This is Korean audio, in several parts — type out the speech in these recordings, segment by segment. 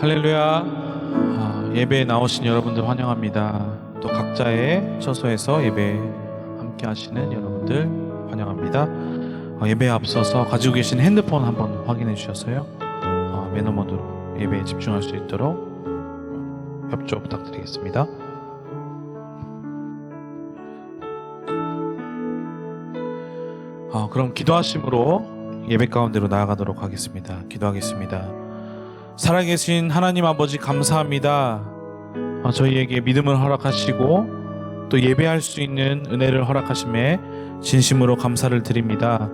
할렐루야. 예배에 나오신 여러분들 환영합니다. 또 각자의 처소에서 예배 함께 하시는 여러분들 환영합니다. 예배에 앞서서 가지고 계신 핸드폰 한번 확인해 주셔서요, 매너 모드로 예배에 집중할 수 있도록 협조 부탁드리겠습니다. 그럼 기도하심으로 예배 가운데로 나아가도록 하겠습니다. 기도하겠습니다. 살아계신 하나님 아버지, 감사합니다. 저희에게 믿음을 허락하시고 또 예배할 수 있는 은혜를 허락하심에 진심으로 감사를 드립니다.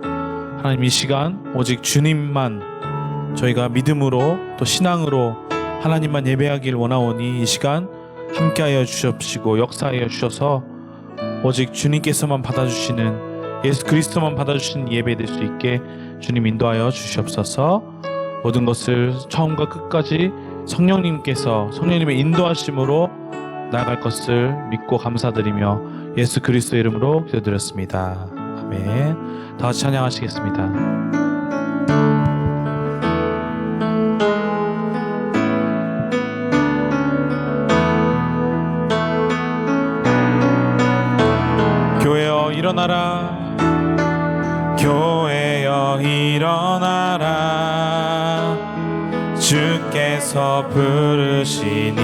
하나님, 이 시간 오직 주님만 저희가 믿음으로 또 신앙으로 하나님만 예배하길 원하오니 이 시간 함께하여 주시옵시고 역사하여 주셔서 오직 주님께서만 받아주시는, 예수 그리스도만 받아주시는 예배 될 수 있게 주님 인도하여 주시옵소서. 모든 것을 처음과 끝까지 성령님의 인도하심으로 나아갈 것을 믿고 감사드리며 예수 그리스도의 이름으로 기도드렸습니다. 아멘. 다 같이 찬양하시겠습니다. 교회여 일어나라, 교회여 일어나라, 주께서 부르시니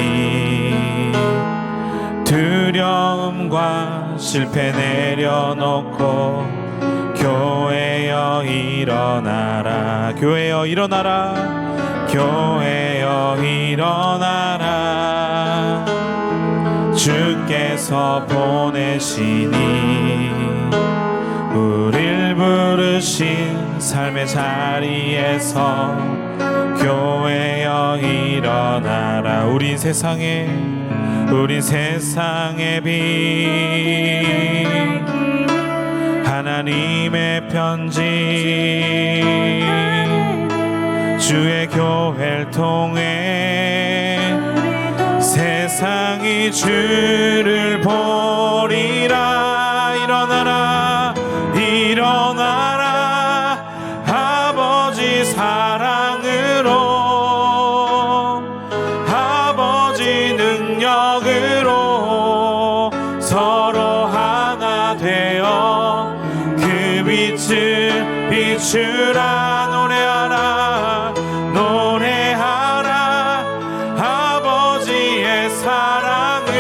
두려움과 실패 내려놓고 교회여 일어나라, 교회여 일어나라, 교회여 일어나라, 주께서 보내시니 우릴 부르신 삶의 자리에서 교회여 일어나라. 우린 세상의 빛, 하나님의 편지, 주의 교회를 통해 세상이 주를 보리라. 일어나라, 일어나라, 아버지 사랑으로, 아버지 능력으로 서로 하나 되어 그 빛을 비추라. 노래하라, 노래하라, 아버지의 사랑을,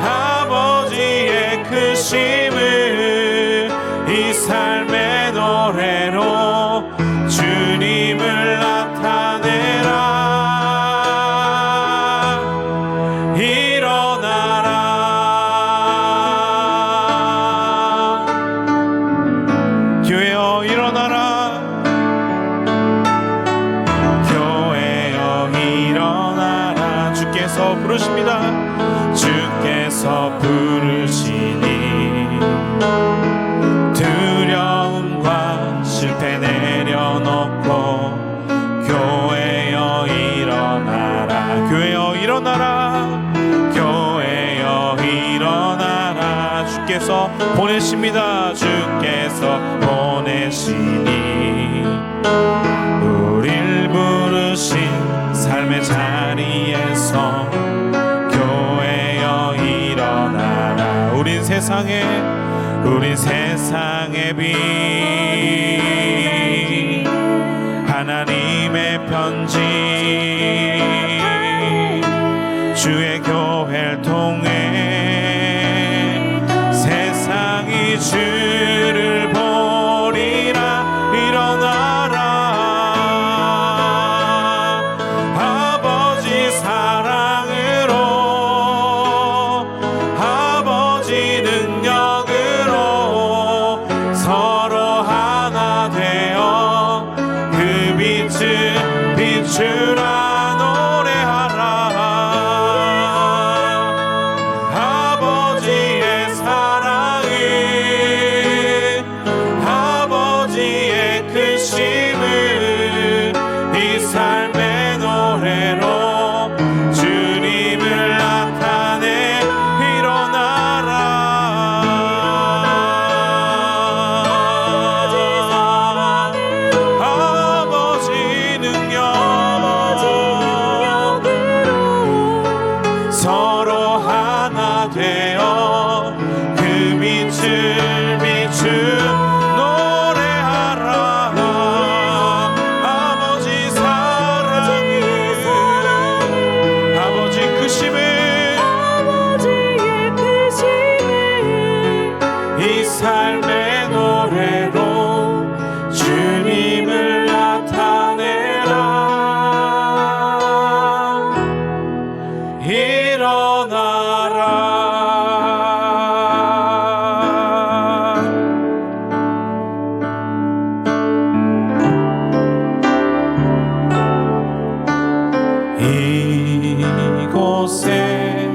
아버지의 크심을 이 삶의 노래로 주님을 나타내라. 일어나라, 교회여 일어나라, 교회여 일어나라, 주께서 부르십니다. 주께서 부르시니 두려움과 실패 내려놓고 교회여 일어나라, 교회여 일어나라, 교회여 일어나라, 주께서 보내십니다. 주께서 보내시니 우릴 부르신 삶의 자리에서 교회여 일어나라. 우린 세상의 빛, 하나님의 편지, 주의 교회를 통해 세상이 주를 보리라. 일어나라, 아버지 사랑으로, 아버지 능력으로 서로 하나 되어 그 빛을 비추라. 노래하라, 아버지의 사랑을, 노래하라. 아버지 사랑을, 아버지 크심을, 아버지의 크심을 이 삶의 노래로 주님을 나타내라. 일어나라. 이곳에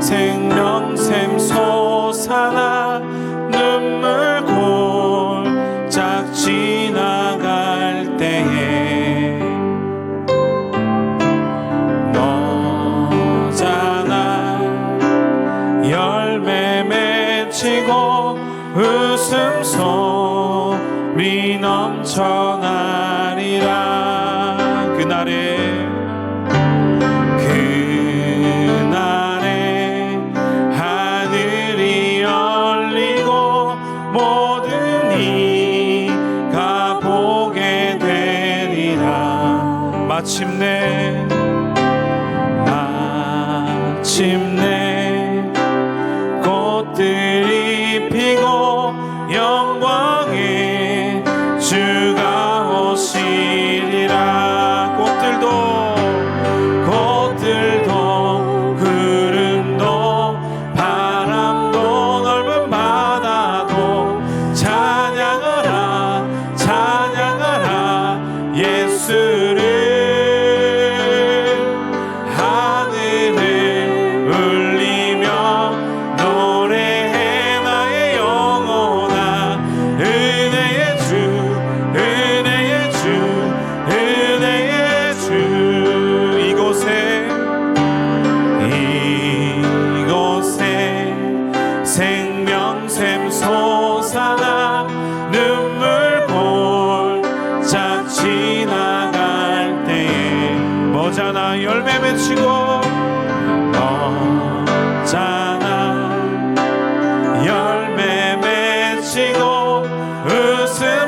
생명샘 솟아나 눈물 골짝 지나갈 때에 너잖아 열매 맺히고 웃음소리 넘쳐나리라. 그날에 하늘이 열리고 모든 이가 보게 되리라. 마침내 꽃들이 피고 영광의 주가 오시리라. 꽃들도 구름도 바람도 넓은 바다도 찬양하라 찬양하라 예수를. 하늘을 울리며 노래해 나의 영혼아. 은혜의 주 은혜의 주 은혜의 주. 이곳에 생명샘 솟아나 눈물 골짝 지나갈 때에 뭐잖아 열매 맺히고 너잖아 열매 맺히고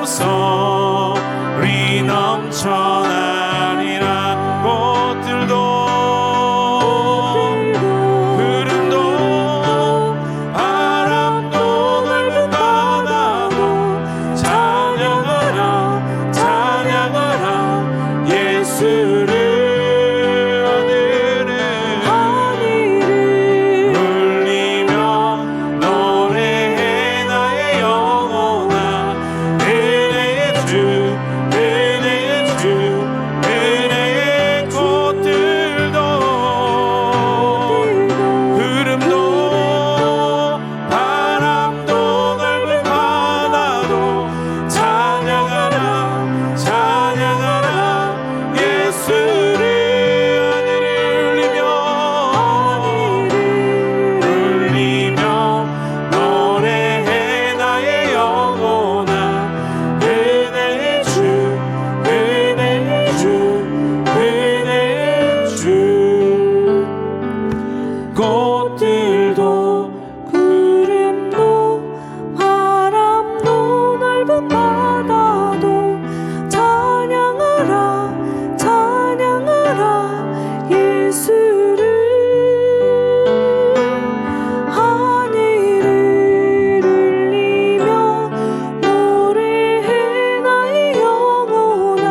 웃음소리 넘쳐나리라. 꽃들도 구름도 바람도 넓은 바다도 찬양하라 찬양하라 예수를. 하늘을 울리며 노래해 나의 영혼아. 은혜의 주 은혜의 주 은혜의 꽃들도 구름도 바람도 넓은 바다도 찬양하라 찬양하라 예수를. 울리며 노래해 나의 영혼아. 은혜의 주 은혜의 주 은혜의 주. 꽃들도 구름도 바람도 넓은 바다도 찬양하라 찬양하라 예수를. 하늘을 울리며 노래해 나의 영혼아.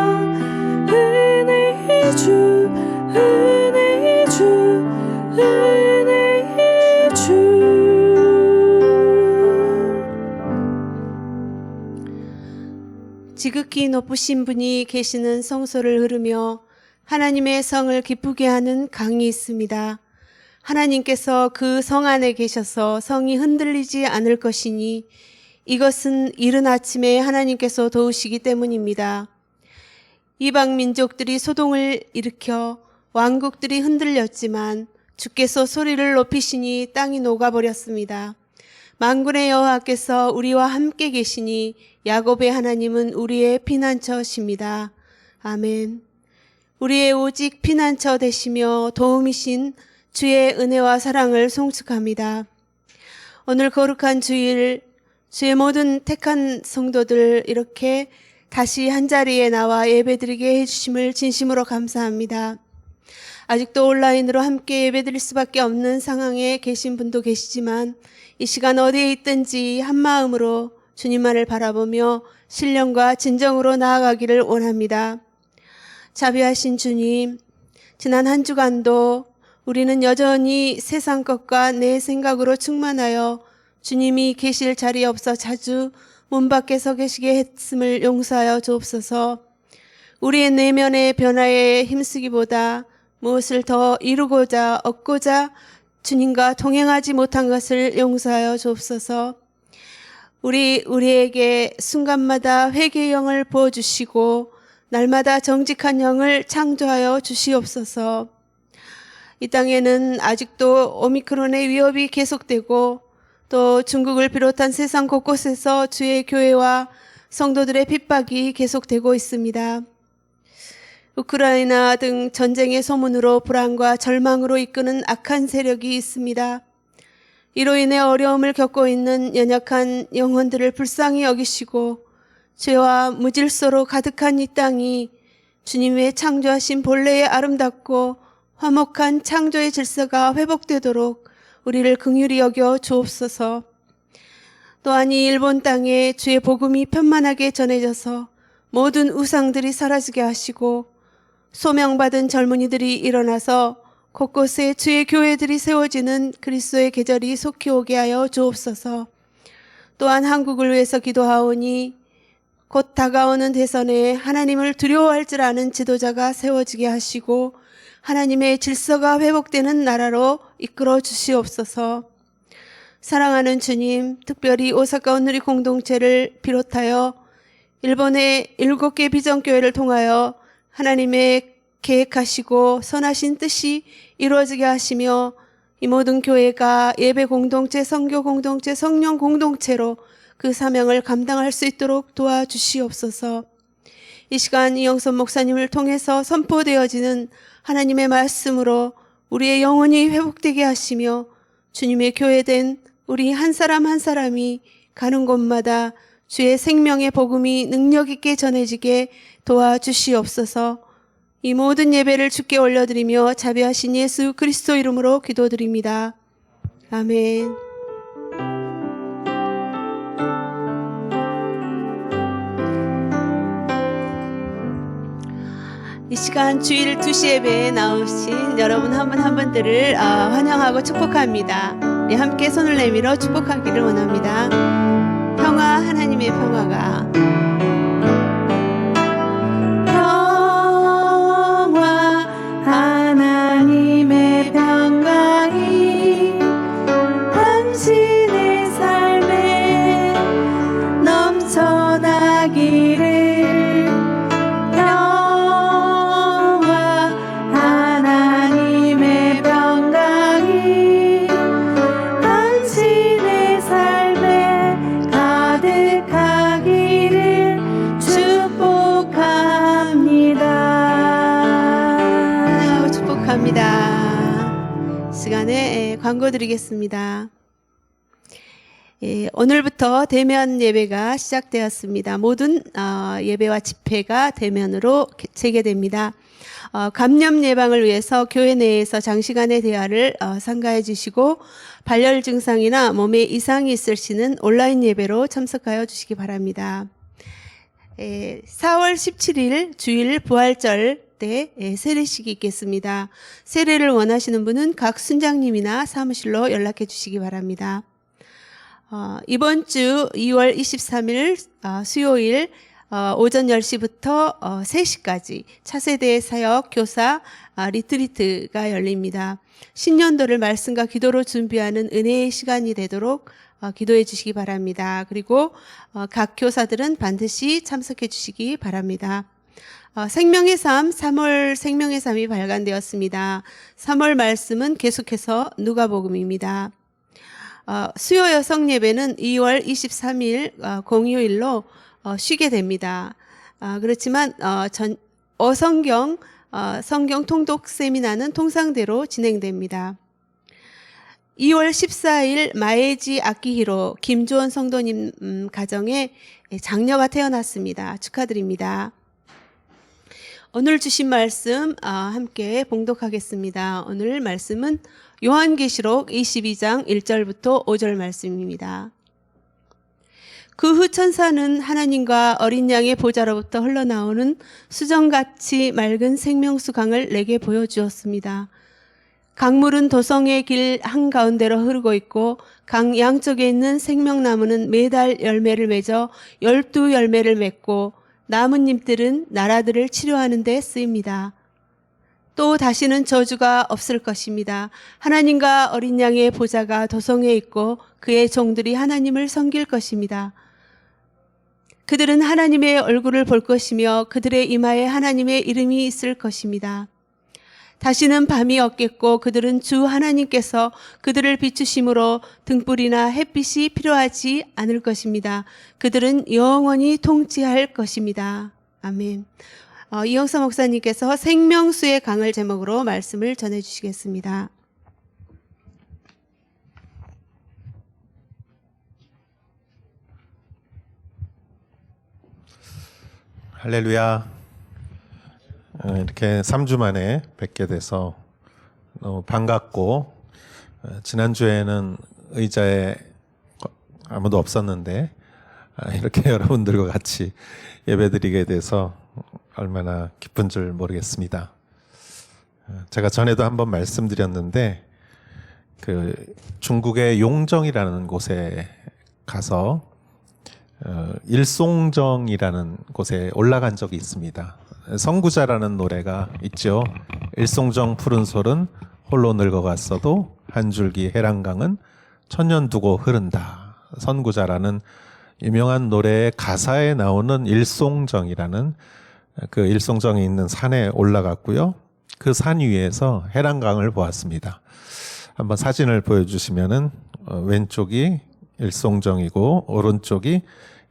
은혜의 주 은혜의 주 은혜의 주. 지극히 높으신 분이 계시는 성소를 흐르며 하나님의 성을 기쁘게 하는 강이 있습니다. 하나님께서 그 성 안에 계셔서 성이 흔들리지 않을 것이니 이것은 이른 아침에 하나님께서 도우시기 때문입니다. 이방 민족들이 소동을 일으켜 왕국들이 흔들렸지만 주께서 소리를 높이시니 땅이 녹아버렸습니다. 만군의 여호와께서 우리와 함께 계시니 야곱의 하나님은 우리의 피난처십니다. 아멘. 우리의 오직 피난처 되시며 도움이신 주의 은혜와 사랑을 송축합니다. 오늘 거룩한 주일 주의 모든 택한 성도들 이렇게 다시 한자리에 나와 예배드리게 해주심을 진심으로 감사합니다. 아직도 온라인으로 함께 예배드릴 수밖에 없는 상황에 계신 분도 계시지만 이 시간 어디에 있든지 한마음으로 주님만을 바라보며 신령과 진정으로 나아가기를 원합니다. 자비하신 주님, 지난 한 주간도 우리는 여전히 세상 것과 내 생각으로 충만하여 주님이 계실 자리에 없어 자주 문 밖에 서 계시게 했음을 용서하여 주옵소서. 우리의 내면의 변화에 힘쓰기보다 무엇을 더 이루고자 얻고자 주님과 동행하지 못한 것을 용서하여 주옵소서. 우리에게 순간마다 회개의 영을 부어주시고 날마다 정직한 영을 창조하여 주시옵소서. 이 땅에는 아직도 오미크론의 위협이 계속되고 또 중국을 비롯한 세상 곳곳에서 주의 교회와 성도들의 핍박이 계속되고 있습니다. 우크라이나 등 전쟁의 소문으로 불안과 절망으로 이끄는 악한 세력이 있습니다. 이로 인해 어려움을 겪고 있는 연약한 영혼들을 불쌍히 여기시고 죄와 무질서로 가득한 이 땅이 주님의 창조하신 본래의 아름답고 화목한 창조의 질서가 회복되도록 우리를 긍휼히 여겨 주옵소서. 또한 이 일본 땅에 주의 복음이 편만하게 전해져서 모든 우상들이 사라지게 하시고 소명받은 젊은이들이 일어나서 곳곳에 주의 교회들이 세워지는 그리스도의 계절이 속히 오게 하여 주옵소서. 또한 한국을 위해서 기도하오니 곧 다가오는 대선에 하나님을 두려워할 줄 아는 지도자가 세워지게 하시고 하나님의 질서가 회복되는 나라로 이끌어 주시옵소서. 사랑하는 주님, 특별히 오사카 온누리 공동체를 비롯하여 일본의 7개 비전교회를 통하여 하나님의 계획하시고 선하신 뜻이 이루어지게 하시며 이 모든 교회가 예배 공동체, 선교 공동체, 성령 공동체로 그 사명을 감당할 수 있도록 도와주시옵소서. 이 시간 이영선 목사님을 통해서 선포되어지는 하나님의 말씀으로 우리의 영혼이 회복되게 하시며 주님의 교회된 우리 한 사람 한 사람이 가는 곳마다 주의 생명의 복음이 능력 있게 전해지게 도와주시옵소서. 이 모든 예배를 주께 올려드리며 자비하신 예수 그리스도 이름으로 기도드립니다. 아멘. 이 시간 주일 2시 예배에 나오신 여러분 한 분 한 분들을 환영하고 축복합니다. 우리 함께 손을 내밀어 축복하기를 원합니다. 평화, 하나님의 평화가 하나님의 평강이 당신의 삶에 넘쳐나기를. 평화, 하나님의 평강이 당신의 삶에 가득하기를 축복합니다. 축복합니다. 시간에 광고 드리겠습니다. 오늘부터 대면 예배가 시작되었습니다. 모든 예배와 집회가 대면으로 재개됩니다. 감염 예방을 위해서 교회 내에서 장시간의 대화를 삼가해 주시고 발열 증상이나 몸에 이상이 있으시는 온라인 예배로 참석하여 주시기 바랍니다. 4월 17일 주일 부활절 때 세례식이 있겠습니다. 세례를 원하시는 분은 각 순장님이나 사무실로 연락해 주시기 바랍니다. 이번 주 2월 23일 수요일 오전 10시부터 3시까지 차세대 사역 교사 리트리트가 열립니다. 신년도를 말씀과 기도로 준비하는 은혜의 시간이 되도록 기도해 주시기 바랍니다. 그리고 각 교사들은 반드시 참석해 주시기 바랍니다. 생명의 삶, 3월 생명의 삶이 발간되었습니다. 3월 말씀은 계속해서 누가복음입니다. 수요 여성 예배는 2월 23일 공휴일로 쉬게 됩니다. 그렇지만 성경 통독 세미나는 통상대로 진행됩니다. 2월 14일 마에지 아키히로 김조원 성도님 가정에 장녀가 태어났습니다. 축하드립니다. 오늘 주신 말씀 함께 봉독하겠습니다. 오늘 말씀은 요한계시록 22장 1절부터 5절 말씀입니다. 그 후 천사는 하나님과 어린 양의 보좌로부터 흘러나오는 수정같이 맑은 생명수 강을 내게 보여주었습니다. 강물은 도성의 길 한가운데로 흐르고 있고 강 양쪽에 있는 생명나무는 매달 열매를 맺어 12열매를 맺고 나뭇잎들은 나라들을 치료하는 데 쓰입니다. 또 다시는 저주가 없을 것입니다. 하나님과 어린 양의 보좌가 도성에 있고 그의 종들이 하나님을 섬길 것입니다. 그들은 하나님의 얼굴을 볼 것이며 그들의 이마에 하나님의 이름이 있을 것입니다. 다시는 밤이 없겠고 그들은 주 하나님께서 그들을 비추심으로 등불이나 햇빛이 필요하지 않을 것입니다. 그들은 영원히 통치할 것입니다. 아멘. 이영사 목사님께서 생명수의 강을 제목으로 말씀을 전해주시겠습니다. 할렐루야. 이렇게 3주 만에 뵙게 돼서 너무 반갑고, 지난주에는 의자에 아무도 없었는데 이렇게 여러분들과 같이 예배드리게 돼서 얼마나 기쁜 줄 모르겠습니다. 제가 전에도 한번 말씀드렸는데 그 중국의 용정이라는 곳에 가서 일송정이라는 곳에 올라간 적이 있습니다. 선구자라는 노래가 있죠. 일송정 푸른 솔은 홀로 늙어갔어도 한 줄기 해랑강은 천년 두고 흐른다. 선구자라는 유명한 노래의 가사에 나오는 일송정이라는 그 일송정에 있는 산에 올라갔고요. 그 산 위에서 해랑강을 보았습니다. 한번 사진을 보여주시면은 왼쪽이 일송정이고 오른쪽이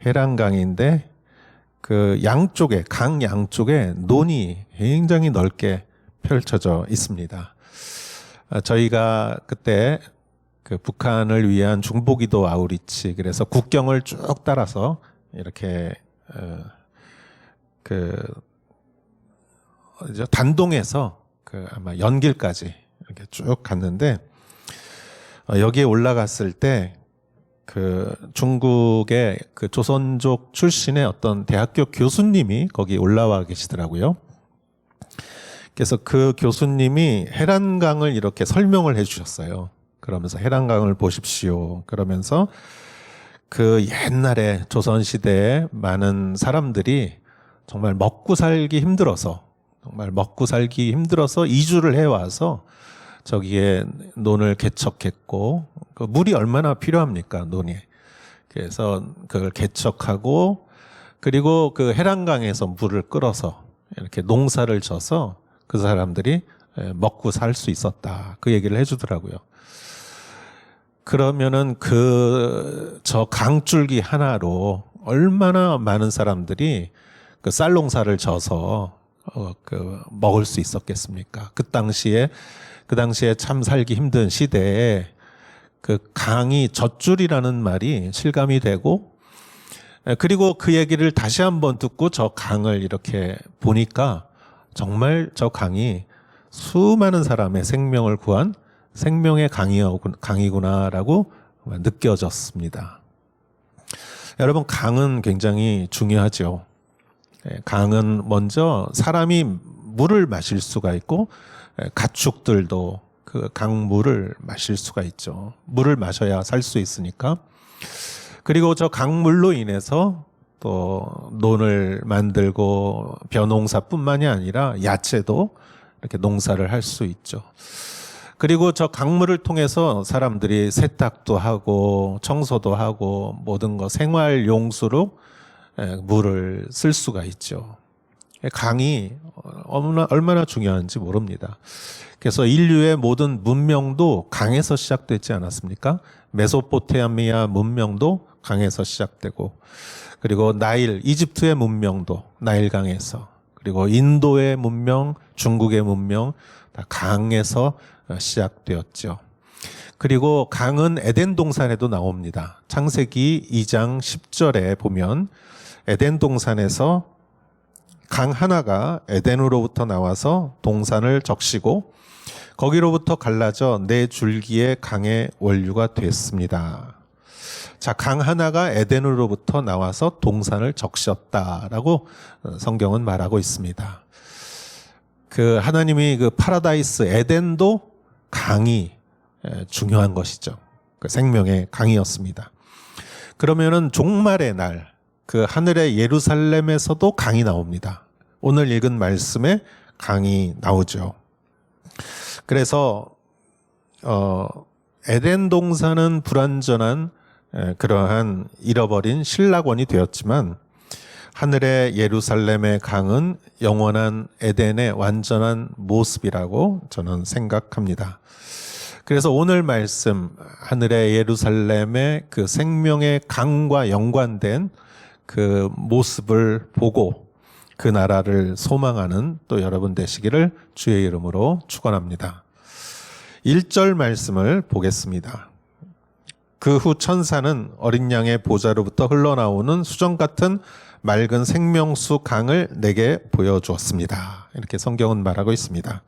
해랑강인데 그 양쪽에 강 양쪽에 논이 굉장히 넓게 펼쳐져 있습니다. 저희가 그때 그 북한을 위한 중보기도 아우리치 그래서 국경을 쭉 따라서 이렇게 단동에서 그 아마 연길까지 이렇게 쭉 갔는데 여기에 올라갔을 때 그 중국의 그 조선족 출신의 어떤 대학교 교수님이 거기 올라와 계시더라고요. 그래서 그 교수님이 해란강을 이렇게 설명을 해주셨어요. 그러면서 해란강을 보십시오. 그러면서 그 옛날에 조선시대에 많은 사람들이 정말 먹고 살기 힘들어서 이주를 해와서 저기에 논을 개척했고 그 물이 얼마나 필요합니까, 논이. 그래서 그걸 개척하고 그리고 그 해란강에서 물을 끌어서 이렇게 농사를 져서 그 사람들이 먹고 살 수 있었다. 그 얘기를 해주더라고요. 그러면은 저 강줄기 하나로 얼마나 많은 사람들이 그 쌀 농사를 져서 먹을 수 있었겠습니까? 그 당시에 참 살기 힘든 시대에 그 강이 젖줄이라는 말이 실감이 되고 그리고 그 얘기를 다시 한번 듣고 저 강을 이렇게 보니까 정말 저 강이 수많은 사람의 생명을 구한 생명의 강이구나라고 느껴졌습니다. 여러분, 강은 굉장히 중요하죠. 강은 먼저 사람이 물을 마실 수가 있고 가축들도 그 강물을 마실 수가 있죠. 물을 마셔야 살 수 있으니까. 그리고 저 강물로 인해서 또 논을 만들고 벼농사뿐만이 아니라 야채도 이렇게 농사를 할 수 있죠. 그리고 저 강물을 통해서 사람들이 세탁도 하고 청소도 하고 모든 거 생활 용수로 물을 쓸 수가 있죠. 강이 얼마나 중요한지 모릅니다. 그래서 인류의 모든 문명도 강에서 시작되지 않았습니까? 메소포타미아 문명도 강에서 시작되고, 그리고 이집트의 문명도 나일강에서, 그리고 인도의 문명, 중국의 문명 다 강에서 시작되었죠. 그리고 강은 에덴 동산에도 나옵니다. 창세기 2장 10절에 보면 에덴 동산에서 강 하나가 에덴으로부터 나와서 동산을 적시고 거기로부터 갈라져 네 줄기의 강의 원류가 됐습니다. 자, 강 하나가 에덴으로부터 나와서 동산을 적셨다라고 성경은 말하고 있습니다. 그 하나님이 그 파라다이스 에덴도 강이 중요한 것이죠. 그 생명의 강이었습니다. 그러면은 종말의 날, 그 하늘의 예루살렘에서도 강이 나옵니다. 오늘 읽은 말씀에 강이 나오죠. 그래서 에덴 동산은 불완전한 그러한 잃어버린 신락원이 되었지만 하늘의 예루살렘의 강은 영원한 에덴의 완전한 모습이라고 저는 생각합니다. 그래서 오늘 말씀 하늘의 예루살렘의 그 생명의 강과 연관된 그 모습을 보고 그 나라를 소망하는 또 여러분 되시기를 주의 이름으로 축원합니다. 1절 말씀을 보겠습니다. 그 후 천사는 어린 양의 보좌로부터 흘러나오는 수정 같은 맑은 생명수 강을 내게 보여주었습니다. 이렇게 성경은 말하고 있습니다.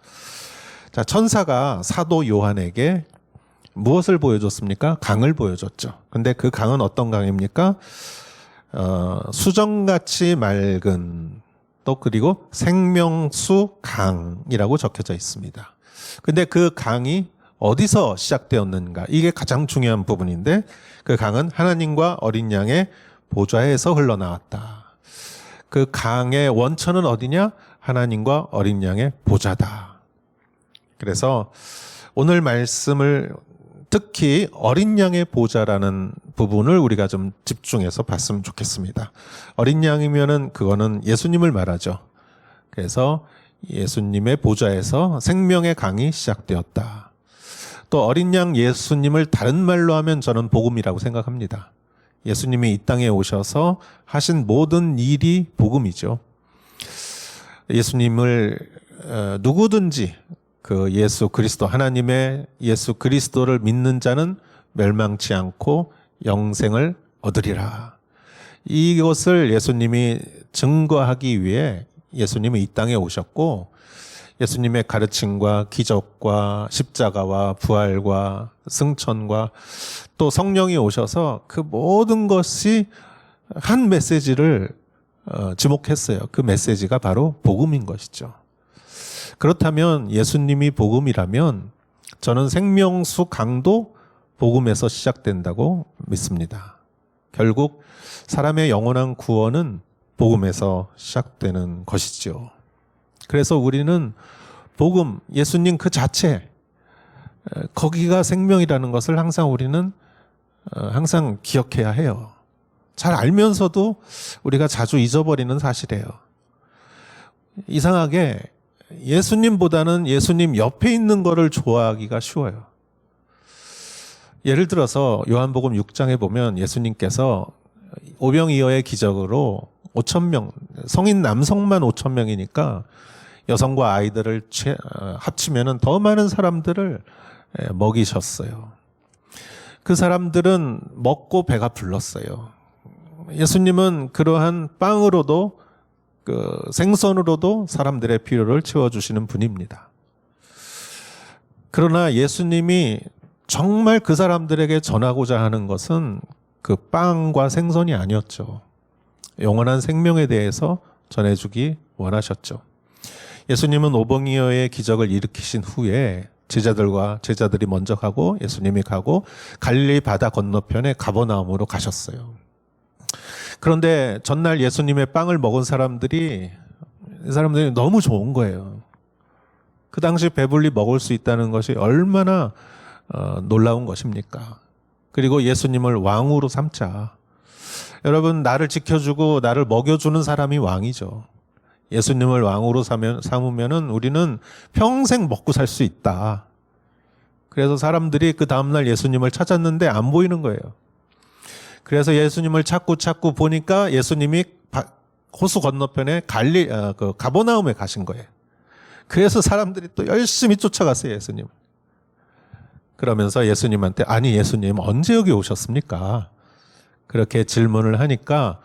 자, 천사가 사도 요한에게 무엇을 보여줬습니까? 강을 보여줬죠. 근데 그 강은 어떤 강입니까? 수정같이 맑은 또 그리고 생명수 강이라고 적혀져 있습니다. 근데 그 강이 어디서 시작되었는가? 이게 가장 중요한 부분인데 그 강은 하나님과 어린 양의 보좌에서 흘러나왔다. 그 강의 원천은 어디냐? 하나님과 어린 양의 보좌다. 그래서 오늘 말씀을 특히 어린 양의 보좌라는 부분을 우리가 좀 집중해서 봤으면 좋겠습니다. 어린 양이면은 그거는 예수님을 말하죠. 그래서 예수님의 보좌에서 생명의 강이 시작되었다. 또 어린 양 예수님을 다른 말로 하면 저는 복음이라고 생각합니다. 예수님이 이 땅에 오셔서 하신 모든 일이 복음이죠. 예수님을 누구든지 그 예수 그리스도 하나님의 예수 그리스도를 믿는 자는 멸망치 않고 영생을 얻으리라. 이것을 예수님이 증거하기 위해 예수님이 이 땅에 오셨고 예수님의 가르침과 기적과 십자가와 부활과 승천과 또 성령이 오셔서 그 모든 것이 한 메시지를 지목했어요. 그 메시지가 바로 복음인 것이죠. 그렇다면 예수님이 복음이라면 저는 생명수 강도 복음에서 시작된다고 믿습니다. 결국 사람의 영원한 구원은 복음에서 시작되는 것이죠. 그래서 우리는 복음, 예수님 그 자체, 거기가 생명이라는 것을 항상 우리는 항상 기억해야 해요. 잘 알면서도 우리가 자주 잊어버리는 사실이에요. 이상하게 예수님보다는 예수님 옆에 있는 거를 좋아하기가 쉬워요. 예를 들어서 요한복음 6장에 보면 예수님께서 오병이어의 기적으로 5,000명, 성인 남성만 5,000명이니까 여성과 아이들을 합치면 더 많은 사람들을 먹이셨어요. 그 사람들은 먹고 배가 불렀어요. 예수님은 그러한 빵으로도 그 생선으로도 사람들의 필요를 채워주시는 분입니다. 그러나 예수님이 정말 그 사람들에게 전하고자 하는 것은 그 빵과 생선이 아니었죠. 영원한 생명에 대해서 전해주기 원하셨죠. 예수님은 오병이어의 기적을 일으키신 후에 제자들이 먼저 가고 예수님이 가고 갈릴리 바다 건너편에 가버나움으로 가셨어요. 그런데 전날 예수님의 빵을 먹은 사람들이 너무 좋은 거예요. 그 당시 배불리 먹을 수 있다는 것이 얼마나 놀라운 것입니까? 그리고 예수님을 왕으로 삼자. 여러분, 나를 지켜주고 나를 먹여주는 사람이 왕이죠. 예수님을 왕으로 삼으면은 우리는 평생 먹고 살 수 있다. 그래서 사람들이 그 다음날 예수님을 찾았는데 안 보이는 거예요. 그래서 예수님을 찾고 보니까 예수님이 호수 건너편에 가버나움에 가신 거예요. 그래서 사람들이 또 열심히 쫓아갔어요, 예수님. 그러면서 예수님한테 아니 예수님 언제 여기 오셨습니까? 그렇게 질문을 하니까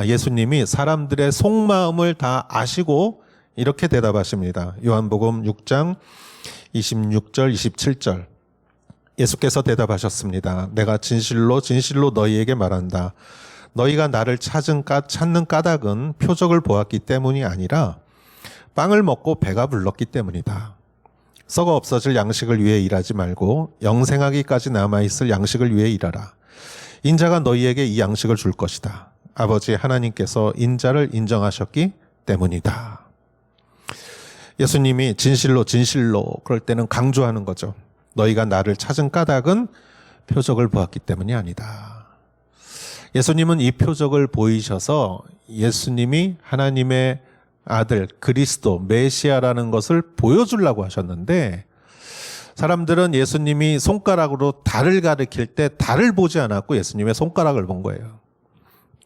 예수님이 사람들의 속마음을 다 아시고 이렇게 대답하십니다. 요한복음 6장 26절 27절. 예수께서 대답하셨습니다. 내가 진실로 진실로 너희에게 말한다. 너희가 나를 찾는 까닭은 표적을 보았기 때문이 아니라 빵을 먹고 배가 불렀기 때문이다. 썩어 없어질 양식을 위해 일하지 말고 영생하기까지 남아있을 양식을 위해 일하라. 인자가 너희에게 이 양식을 줄 것이다. 아버지 하나님께서 인자를 인정하셨기 때문이다. 예수님이 진실로 진실로 그럴 때는 강조하는 거죠. 너희가 나를 찾은 까닭은 표적을 보았기 때문이 아니다. 예수님은 이 표적을 보이셔서 예수님이 하나님의 아들 그리스도 메시아라는 것을 보여주려고 하셨는데 사람들은 예수님이 손가락으로 달을 가리킬 때 달을 보지 않았고 예수님의 손가락을 본 거예요.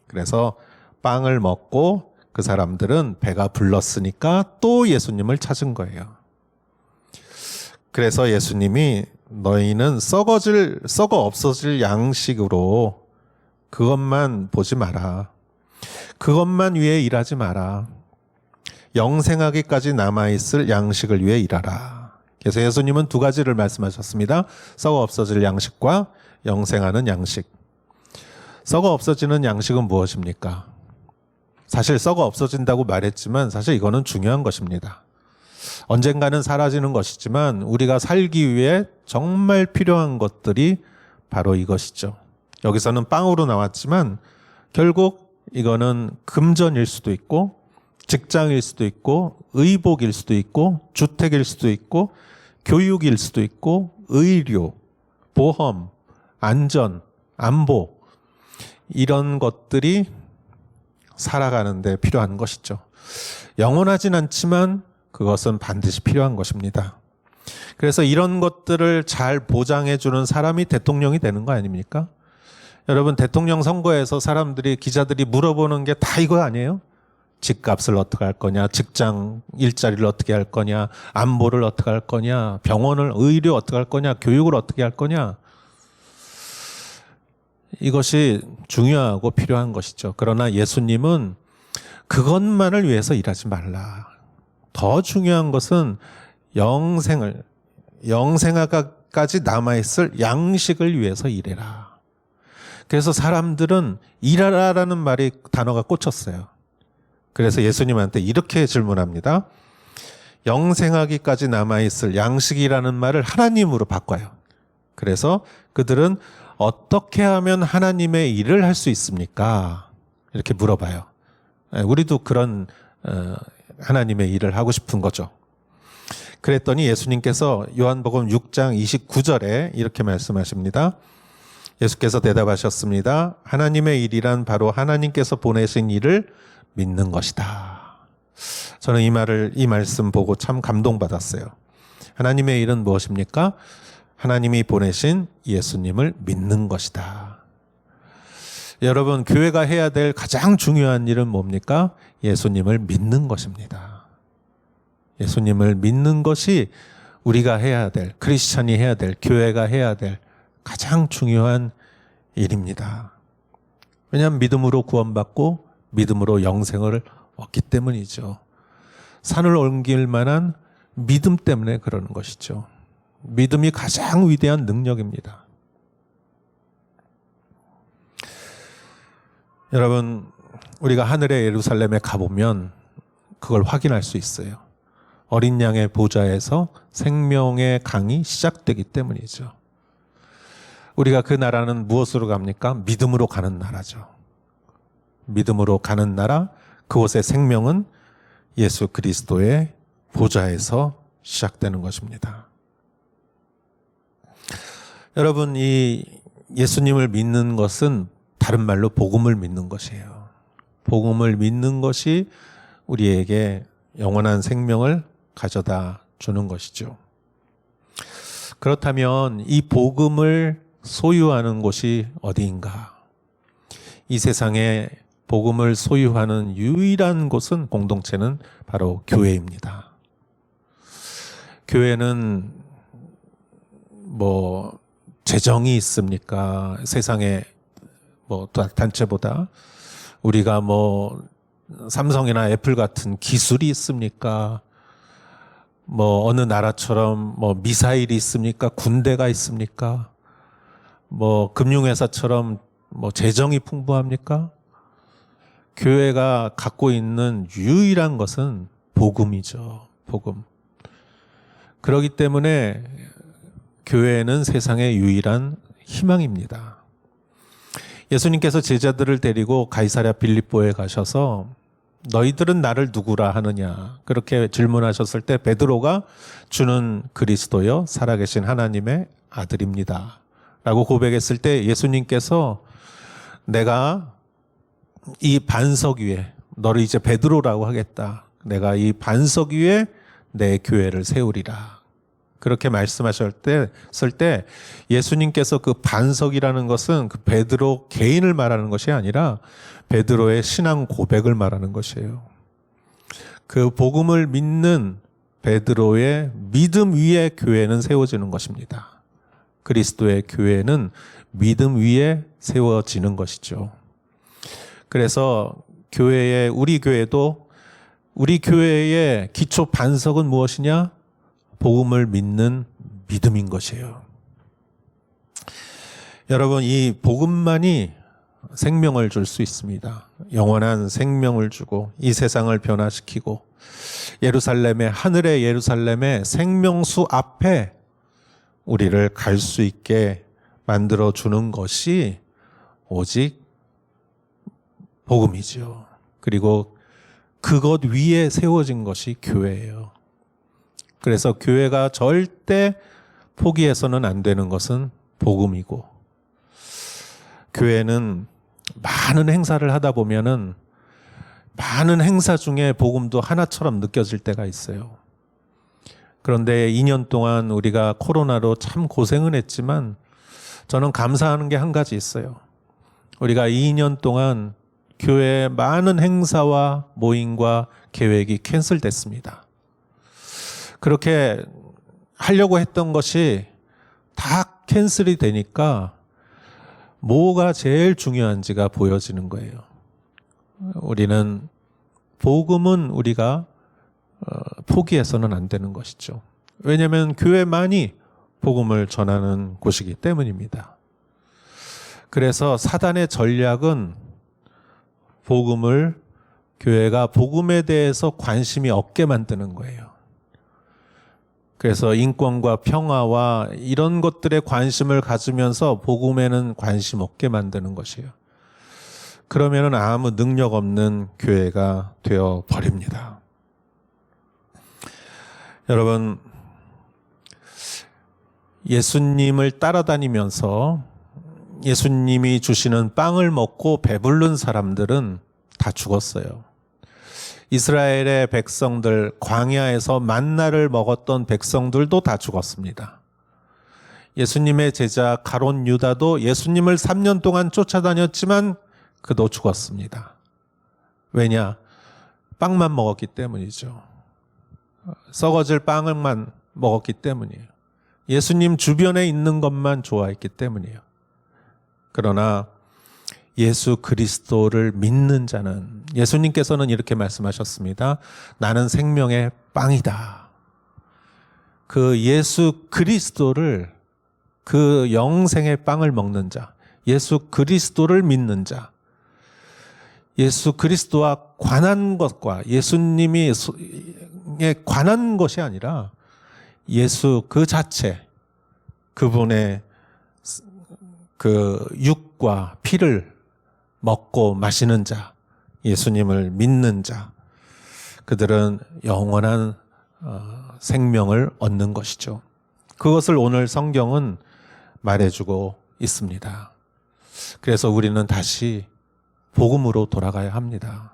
그래서 빵을 먹고 그 사람들은 배가 불렀으니까 또 예수님을 찾은 거예요. 그래서 예수님이 너희는 썩어 없어질 양식으로 그것만 보지 마라. 그것만 위해 일하지 마라. 영생하기까지 남아있을 양식을 위해 일하라. 그래서 예수님은 두 가지를 말씀하셨습니다. 썩어 없어질 양식과 영생하는 양식. 썩어 없어지는 양식은 무엇입니까? 사실 썩어 없어진다고 말했지만 사실 이거는 중요한 것입니다. 언젠가는 사라지는 것이지만 우리가 살기 위해 정말 필요한 것들이 바로 이것이죠. 여기서는 빵으로 나왔지만 결국 이거는 금전일 수도 있고 직장일 수도 있고 의복일 수도 있고 주택일 수도 있고 교육일 수도 있고 의료, 보험, 안전, 안보 이런 것들이 살아가는데 필요한 것이죠. 영원하진 않지만 그것은 반드시 필요한 것입니다. 그래서 이런 것들을 잘 보장해 주는 사람이 대통령이 되는 거 아닙니까? 여러분 대통령 선거에서 기자들이 물어보는 게 다 이거 아니에요? 집값을 어떻게 할 거냐, 직장 일자리를 어떻게 할 거냐, 안보를 어떻게 할 거냐, 의료 어떻게 할 거냐, 교육을 어떻게 할 거냐. 이것이 중요하고 필요한 것이죠. 그러나 예수님은 그것만을 위해서 일하지 말라. 더 중요한 것은 영생하까지 남아있을 양식을 위해서 일해라. 그래서 사람들은 일하라라는 단어가 꽂혔어요. 그래서 예수님한테 이렇게 질문합니다. 영생하기까지 남아있을 양식이라는 말을 하나님으로 바꿔요. 그래서 그들은 어떻게 하면 하나님의 일을 할 수 있습니까? 이렇게 물어봐요. 우리도 그런 하나님의 일을 하고 싶은 거죠. 그랬더니 예수님께서 요한복음 6장 29절에 이렇게 말씀하십니다. 예수께서 대답하셨습니다. 하나님의 일이란 바로 하나님께서 보내신 일을 믿는 것이다. 저는 이 말씀 보고 참 감동받았어요. 하나님의 일은 무엇입니까? 하나님이 보내신 예수님을 믿는 것이다. 여러분, 교회가 해야 될 가장 중요한 일은 뭡니까? 예수님을 믿는 것입니다. 예수님을 믿는 것이 우리가 해야 될, 크리스찬이 해야 될, 교회가 해야 될 가장 중요한 일입니다. 왜냐하면 믿음으로 구원받고 믿음으로 영생을 얻기 때문이죠. 산을 옮길 만한 믿음 때문에 그러는 것이죠. 믿음이 가장 위대한 능력입니다. 여러분, 우리가 하늘의 예루살렘에 가보면 그걸 확인할 수 있어요. 어린 양의 보좌에서 생명의 강이 시작되기 때문이죠. 우리가 그 나라는 무엇으로 갑니까? 믿음으로 가는 나라죠. 믿음으로 가는 나라, 그곳의 생명은 예수 그리스도의 보좌에서 시작되는 것입니다. 여러분, 이 예수님을 믿는 것은 다른 말로 복음을 믿는 것이에요. 복음을 믿는 것이 우리에게 영원한 생명을 가져다 주는 것이죠. 그렇다면 이 복음을 소유하는 곳이 어디인가? 이 세상에 복음을 소유하는 유일한 곳은, 공동체는 바로 교회입니다. 교회는 뭐 재정이 있습니까? 세상에 뭐 단체보다 우리가 뭐 삼성이나 애플 같은 기술이 있습니까? 뭐 어느 나라처럼 뭐 미사일이 있습니까? 군대가 있습니까? 뭐 금융회사처럼 뭐 재정이 풍부합니까? 교회가 갖고 있는 유일한 것은 복음이죠. 복음. 그렇기 때문에 교회는 세상의 유일한 희망입니다. 예수님께서 제자들을 데리고 가이사랴 빌립보에 가셔서 너희들은 나를 누구라 하느냐 그렇게 질문하셨을 때 베드로가 주는 그리스도여 살아계신 하나님의 아들입니다 라고 고백했을 때 예수님께서 내가 이 반석 위에 너를 이제 베드로라고 하겠다. 내가 이 반석 위에 내 교회를 세우리라. 그렇게 말씀하셨을 때 예수님께서 그 반석이라는 것은 그 베드로 개인을 말하는 것이 아니라 베드로의 신앙 고백을 말하는 것이에요. 그 복음을 믿는 베드로의 믿음 위에 교회는 세워지는 것입니다. 그리스도의 교회는 믿음 위에 세워지는 것이죠. 그래서 우리 교회도 우리 교회의 기초 반석은 무엇이냐? 복음을 믿는 믿음인 것이에요. 여러분, 이 복음만이 생명을 줄 수 있습니다. 영원한 생명을 주고 이 세상을 변화시키고 하늘의 예루살렘의 생명수 앞에 우리를 갈 수 있게 만들어 주는 것이 오직 복음이죠. 그리고 그것 위에 세워진 것이 교회예요. 그래서 교회가 절대 포기해서는 안 되는 것은 복음이고, 교회는 많은 행사를 하다 보면은 많은 행사 중에 복음도 하나처럼 느껴질 때가 있어요. 그런데 2년 동안 우리가 코로나로 참 고생은 했지만 저는 감사하는 게 한 가지 있어요. 우리가 2년 동안 교회의 많은 행사와 모임과 계획이 캔슬됐습니다. 그렇게 하려고 했던 것이 다 캔슬이 되니까 뭐가 제일 중요한지가 보여지는 거예요. 우리는 복음은 우리가 포기해서는 안 되는 것이죠. 왜냐하면 교회만이 복음을 전하는 곳이기 때문입니다. 그래서 사단의 전략은 교회가 복음에 대해서 관심이 없게 만드는 거예요. 그래서 인권과 평화와 이런 것들에 관심을 가지면서 복음에는 관심 없게 만드는 것이에요. 그러면은 아무 능력 없는 교회가 되어 버립니다. 여러분, 예수님을 따라다니면서 예수님이 주시는 빵을 먹고 배부른 사람들은 다 죽었어요. 이스라엘의 백성들, 광야에서 만나를 먹었던 백성들도 다 죽었습니다. 예수님의 제자 가롯 유다도 예수님을 3년 동안 쫓아다녔지만 그도 죽었습니다. 왜냐? 빵만 먹었기 때문이죠. 썩어질 빵을만 먹었기 때문이에요. 예수님 주변에 있는 것만 좋아했기 때문이에요. 그러나 예수 그리스도를 믿는 자는, 예수님께서는 이렇게 말씀하셨습니다. 나는 생명의 빵이다. 그 예수 그리스도를, 그 영생의 빵을 먹는 자, 예수 그리스도를 믿는 자, 예수 그리스도와 관한 것과 예수님이 관한 것이 아니라 예수 그 자체, 그분의 그 육과 피를 먹고 마시는 자, 예수님을 믿는 자, 그들은 영원한 생명을 얻는 것이죠. 그것을 오늘 성경은 말해주고 있습니다. 그래서 우리는 다시 복음으로 돌아가야 합니다.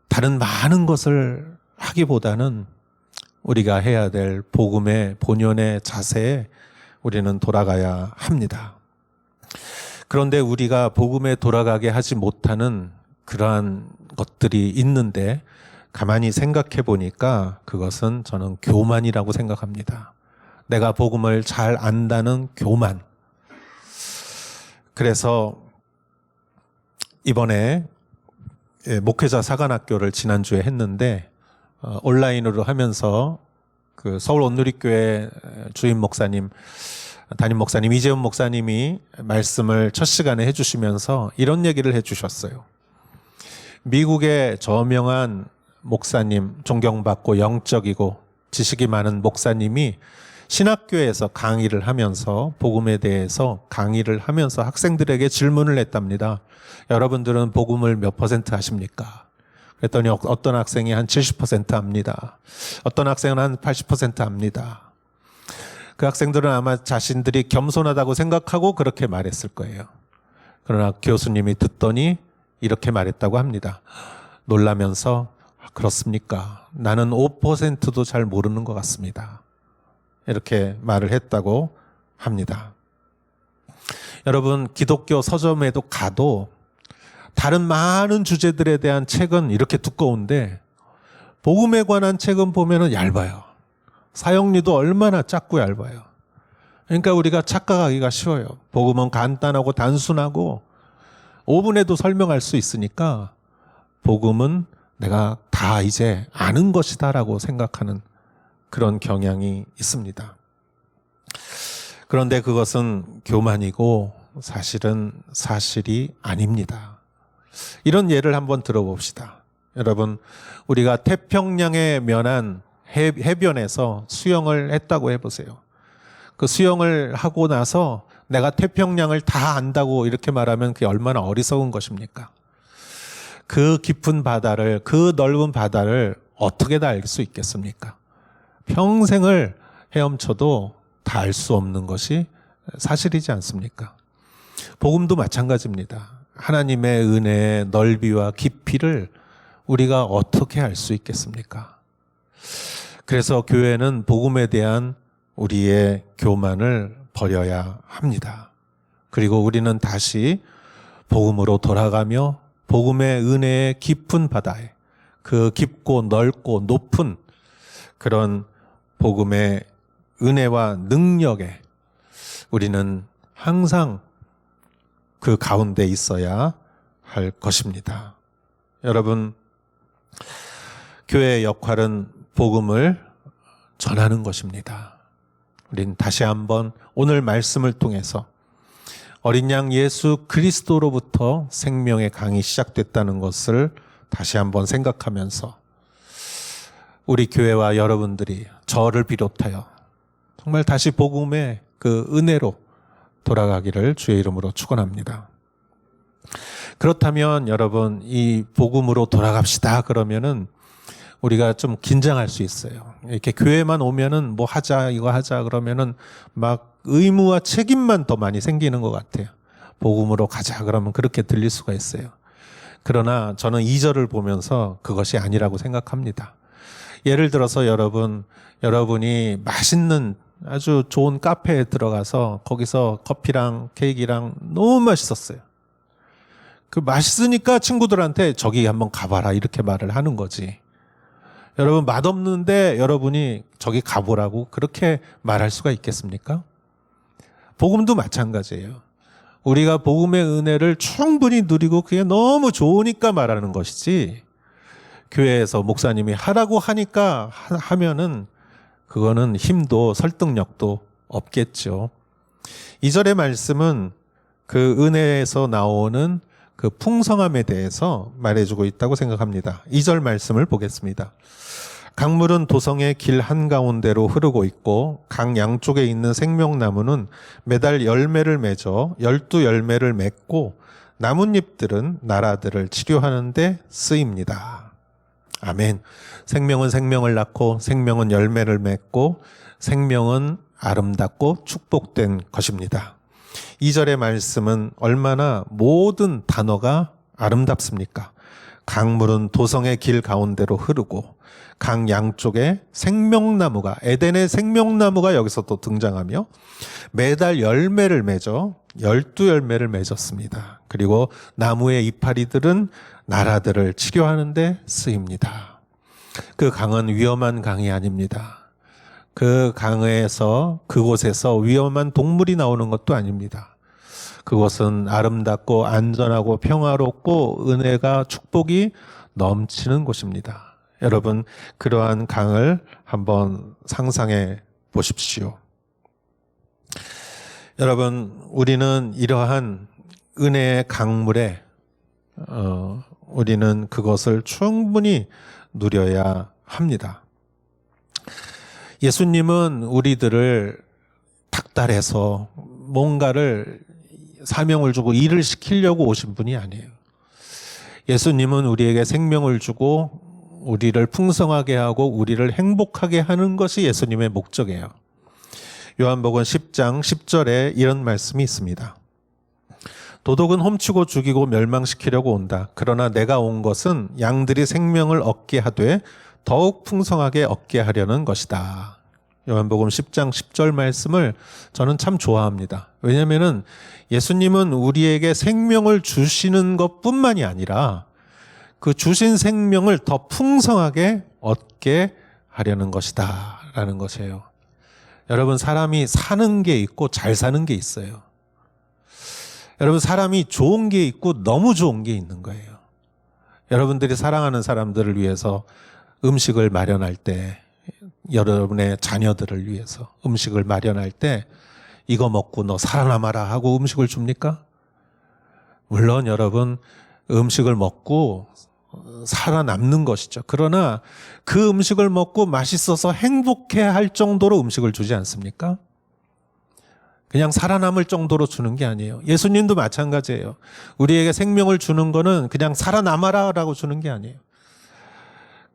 다른 많은 것을 하기보다는 우리가 해야 될 복음의 본연의 자세에 우리는 돌아가야 합니다. 그런데 우리가 복음에 돌아가게 하지 못하는 그러한 것들이 있는데 가만히 생각해 보니까 그것은 저는 교만이라고 생각합니다. 내가 복음을 잘 안다는 교만. 그래서 이번에 목회자 사관학교를 지난주에 했는데 온라인으로 하면서 그 서울 온누리교회 주임 목사님, 담임 목사님 이재훈 목사님이 말씀을 첫 시간에 해주시면서 이런 얘기를 해주셨어요. 미국의 저명한 목사님, 존경받고 영적이고 지식이 많은 목사님이 신학교에서 강의를 하면서 복음에 대해서 강의를 하면서 학생들에게 질문을 했답니다. 여러분들은 복음을 몇 퍼센트 하십니까? 그랬더니 어떤 학생이 한 70% 합니다. 어떤 학생은 한 80% 합니다. 그 학생들은 아마 자신들이 겸손하다고 생각하고 그렇게 말했을 거예요. 그러나 교수님이 듣더니 이렇게 말했다고 합니다. 놀라면서 그렇습니까? 나는 5%도 잘 모르는 것 같습니다. 이렇게 말을 했다고 합니다. 여러분, 기독교 서점에도 가도 다른 많은 주제들에 대한 책은 이렇게 두꺼운데 복음에 관한 책은 보면은 얇아요. 사용리도 얼마나 작고 얇아요. 그러니까 우리가 착각하기가 쉬워요. 복음은 간단하고 단순하고 5분에도 설명할 수 있으니까 복음은 내가 다 이제 아는 것이다라고 생각하는 그런 경향이 있습니다. 그런데 그것은 교만이고 사실은 사실이 아닙니다. 이런 예를 한번 들어봅시다. 여러분, 우리가 태평양에 면한 해변에서 수영을 했다고 해보세요. 그 수영을 하고 나서 내가 태평양을 다 안다고 이렇게 말하면 그게 얼마나 어리석은 것입니까? 그 깊은 바다를, 그 넓은 바다를 어떻게 다 알 수 있겠습니까? 평생을 헤엄쳐도 다 알 수 없는 것이 사실이지 않습니까? 복음도 마찬가지입니다. 하나님의 은혜의 넓이와 깊이를 우리가 어떻게 알 수 있겠습니까? 그래서 교회는 복음에 대한 우리의 교만을 버려야 합니다. 그리고 우리는 다시 복음으로 돌아가며 복음의 은혜의 깊은 바다에, 그 깊고 넓고 높은 그런 복음의 은혜와 능력에 우리는 항상 그 가운데 있어야 할 것입니다. 여러분, 교회의 역할은 복음을 전하는 것입니다. 우린 다시 한번 오늘 말씀을 통해서 어린 양 예수 그리스도로부터 생명의 강이 시작됐다는 것을 다시 한번 생각하면서 우리 교회와 여러분들이 저를 비롯하여 정말 다시 복음의 그 은혜로 돌아가기를 주의 이름으로 축원합니다. 그렇다면 여러분, 이 복음으로 돌아갑시다 그러면은 우리가 좀 긴장할 수 있어요. 이렇게 교회만 오면은 뭐 하자, 이거 하자 그러면은 막 의무와 책임만 더 많이 생기는 것 같아요. 복음으로 가자 그러면 그렇게 들릴 수가 있어요. 그러나 저는 2절을 보면서 그것이 아니라고 생각합니다. 예를 들어서 여러분이 맛있는 아주 좋은 카페에 들어가서 거기서 커피랑 케이크랑 너무 맛있었어요. 그 맛있으니까 친구들한테 저기 한번 가봐라 이렇게 말을 하는 거지. 여러분, 맛없는데 여러분이 저기 가보라고 그렇게 말할 수가 있겠습니까? 복음도 마찬가지예요. 우리가 복음의 은혜를 충분히 누리고 그게 너무 좋으니까 말하는 것이지, 교회에서 목사님이 하라고 하니까 하면은 그거는 힘도 설득력도 없겠죠. 2절의 말씀은 그 은혜에서 나오는 그 풍성함에 대해서 말해주고 있다고 생각합니다. 2절 말씀을 보겠습니다. 강물은 도성의 길 한가운데로 흐르고 있고 강 양쪽에 있는 생명나무는 매달 열매를 맺어 12열매를 맺고 나뭇잎들은 나라들을 치료하는 데 쓰입니다. 아멘. 생명은 생명을 낳고 생명은 열매를 맺고 생명은 아름답고 축복된 것입니다. 2절의 말씀은 얼마나 모든 단어가 아름답습니까? 강물은 도성의 길 가운데로 흐르고 강 양쪽에 생명나무가, 에덴의 생명나무가 여기서 또 등장하며 매달 열매를 맺어 12열매를 맺었습니다. 그리고 나무의 이파리들은 나라들을 치료하는 데 쓰입니다. 그 강은 위험한 강이 아닙니다. 그 강에서 그곳에서 위험한 동물이 나오는 것도 아닙니다. 그곳은 아름답고 안전하고 평화롭고 은혜가 축복이 넘치는 곳입니다. 여러분, 그러한 강을 한번 상상해 보십시오. 여러분, 우리는 이러한 은혜의 강물에 우리는 그것을 충분히 누려야 합니다. 예수님은 우리들을 닥달해서 뭔가를 사명을 주고 일을 시키려고 오신 분이 아니에요. 예수님은 우리에게 생명을 주고 우리를 풍성하게 하고 우리를 행복하게 하는 것이 예수님의 목적이에요. 요한복음 10장 10절에 이런 말씀이 있습니다. 도둑은 훔치고 죽이고 멸망시키려고 온다. 그러나 내가 온 것은 양들이 생명을 얻게 하되 더욱 풍성하게 얻게 하려는 것이다. 요한복음 10장 10절 말씀을 저는 참 좋아합니다. 왜냐하면 예수님은 우리에게 생명을 주시는 것뿐만이 아니라 그 주신 생명을 더 풍성하게 얻게 하려는 것이다 라는 것이에요. 여러분, 사람이 사는 게 있고 잘 사는 게 있어요. 여러분, 사람이 좋은 게 있고 너무 좋은 게 있는 거예요. 여러분들이 사랑하는 사람들을 위해서 음식을 마련할 때, 여러분의 자녀들을 위해서 음식을 마련할 때 이거 먹고 너 살아남아라 하고 음식을 줍니까? 물론 여러분, 음식을 먹고 살아남는 것이죠. 그러나 그 음식을 먹고 맛있어서 행복해 할 정도로 음식을 주지 않습니까? 그냥 살아남을 정도로 주는 게 아니에요. 예수님도 마찬가지예요. 우리에게 생명을 주는 거는 그냥 살아남아라 라고 주는 게 아니에요.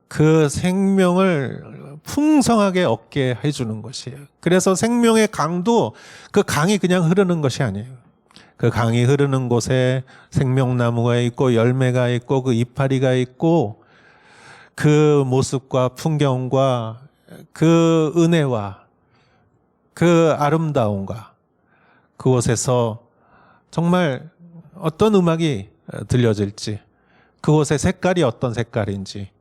그 생명을 풍성하게 얻게 해주는 것이에요. 그래서 생명의 강도 그 강이 그냥 흐르는 것이 아니에요. 그 강이 흐르는 곳에 생명나무가 있고 열매가 있고 그 이파리가 있고 그 모습과 풍경과 그 은혜와 그 아름다움과 그곳에서 정말 어떤 음악이 들려질지, 그곳의 색깔이 어떤 색깔인지,